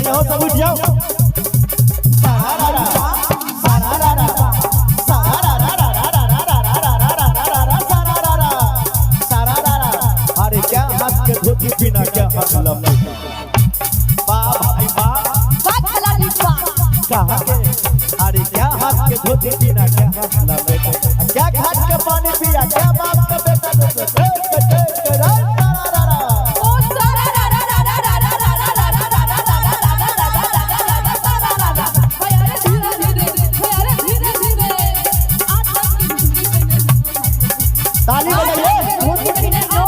तनी हो सब उठ जाओ अरे क्या हाथ के धोती बिना क्या मतलब भाई कहाँ के अरे क्या हाथ के धोती बिना क्या मतलब क्या घाट के पानी पिया क्या बाप का बेटा ताली बजाइए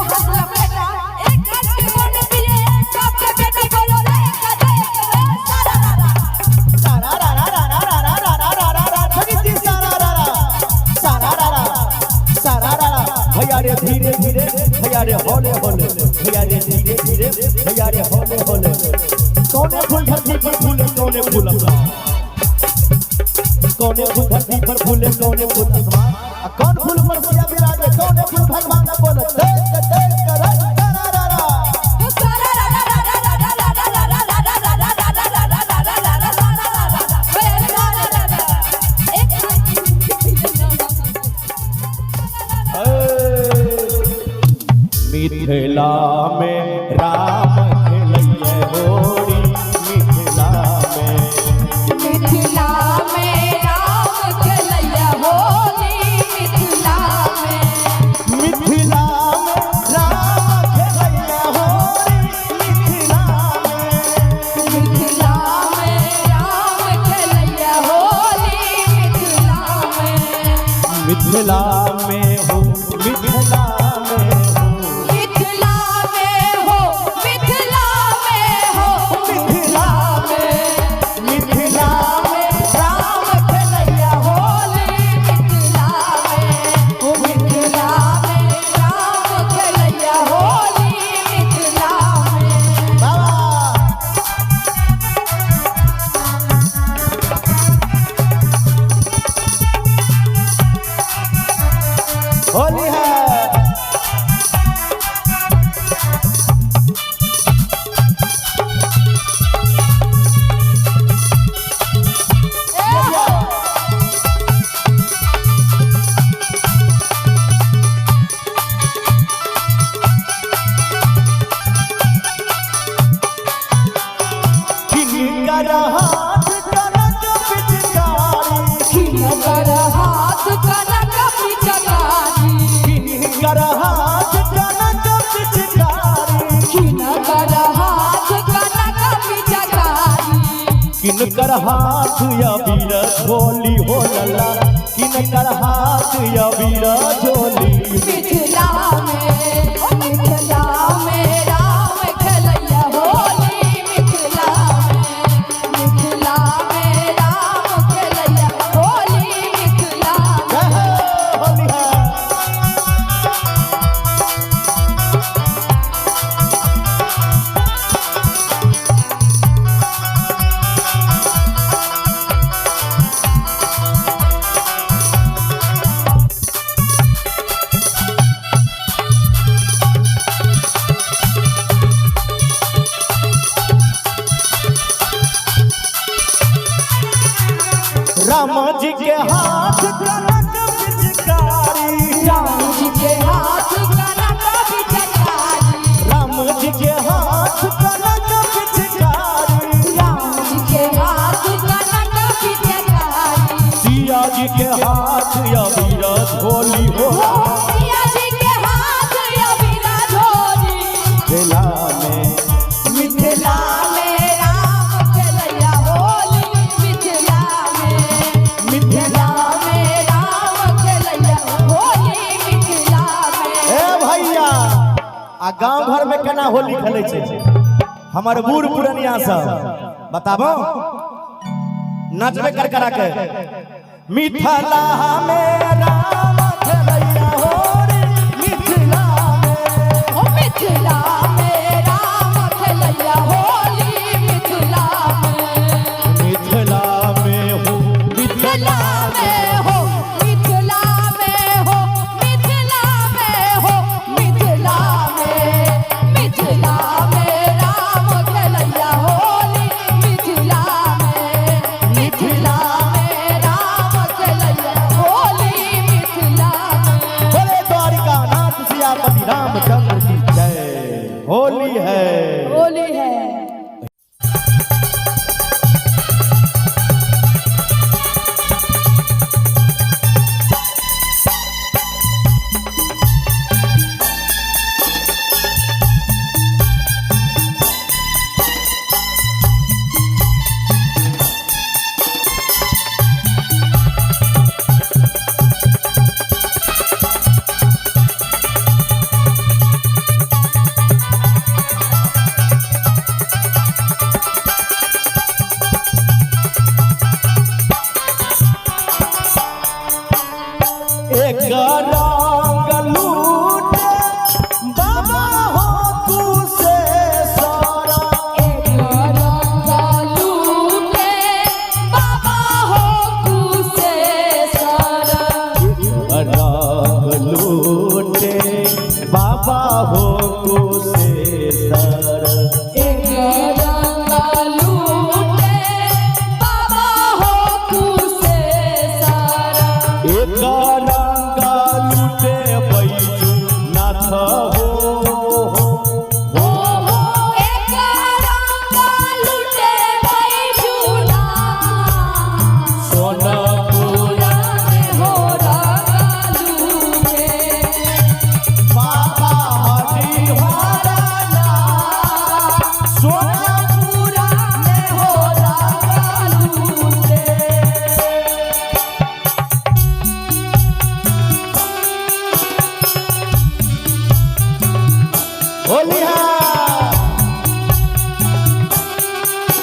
भैया रे धीरे धीरे भैया रे होले होले भैया रे धीरे धीरे भैया रे होले होले कौने फूल धरती पर फूले कौने फूल आसमान कौने फूल धरती पर फूले कौने फूल आसमान कौन फूल पर भैया विराजे कौने फूल भगवान का बोले देख देख कर मिथिला में राम खेलैया होरी मिथिला में राम खेलैया होली मिथिला में राम खेलैया होरी मिथिला में राम खेलैया होली मिथिला में हो मिथिला होली है किनकर हाथ कनक पिचकारी किनकर हाथ कनक पिचकारी किनकर हाथ कनक पिचकारी किनकर हाथ कनक पिचकारी किनकर हाथ या वीर झोली हो लला किनकर हाथ या वीर झोली मिथिला में राम खेलैया होली मिथिला में राम खेलैया होली मिथिला होली है राम जी के हाथ कनक पिचकारी राम जी के हाथ कनक पिचकारी राम जी के हाथ कनक पिचकारी राम जी के हाथ कनक पिचकारी सिया जी के हाथ या वीर झोली हो सिया जी के हाथ या वीर झोली मिथिला में राम खेलैया होली मिथिला में राम खेलैया होली मिथिला में ए भैया आ गांव घर में केना होली खेले छे हमर बूढ़ पुरनिया सब बताबो नचबे कर करा के मिथिला में राम खेलैया होरी मिथिला में राम खेलैया होली मिथिला में हो मिथिला में हो मिथिला में हो मिथिला में हो मिथिला में राम खेलैया होली होली है। होली है। एक रंग लूटे बाबा हो तू से सारा, एक रंग लूटे बाबा हो तू से सारा, रंग लूटे बाबा हो तू से सारा, एक रंग लूटे बाबा हो तू से सारा, एक रंग लूटे बैजू नाथ हो, हो एक रंग लूटे बैजूनाथ, सोनपुर में हो रंग लूटे बाबा हरिहरा सोनपुर में हो रंग लूटे। होली है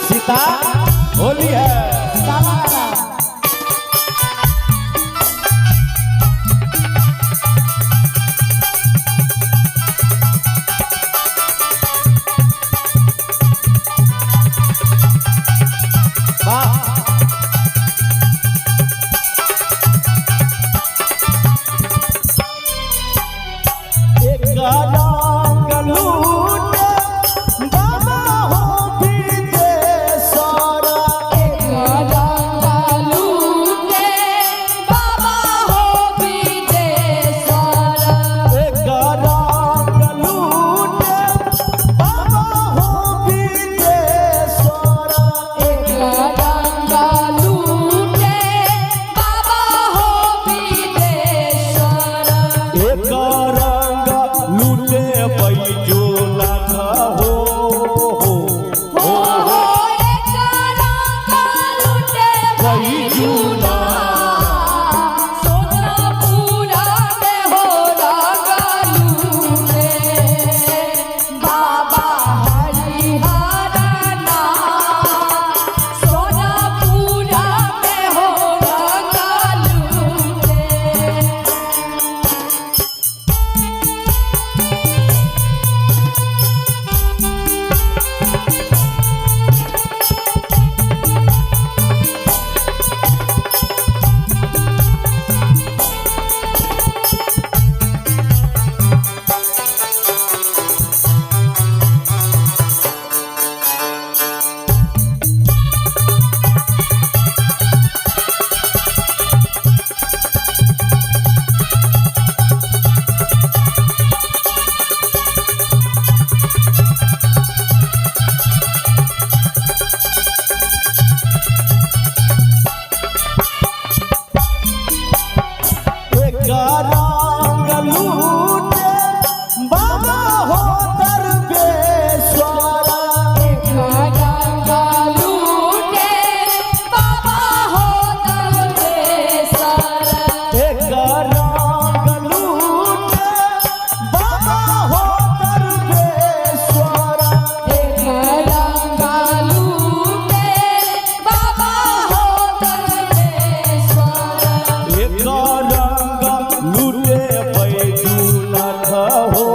सीता, होली है। वाह एक रंग लूटे बाबा हो विदेश्वरा, एक रंग लूटे बाबा हो विदेश्वरा, एक रंग लूटे बाबा हो विदेश्वरा, एक रंग लूटे बाबा हो विदेश्वरा, एक रंग लूटे बैजू नाथ हो, हो एक रंग लूटे बैजूनाथ, सोनपुर में हो रंग लूटे बाबा हरिहरा नाथ, सोनपुर में हो रंग लूटे। एक रंग लूटे बाबा हो दरवेश्वरा, एक रंग लूटे बाबा हो दरवेश्वरा, एक रंग लूटे बाबा हो दरवेश्वरा, एक रंग लूटे बाबा हो दरवेश्वरा, एक रंग लूटे बैजू नाथ हो,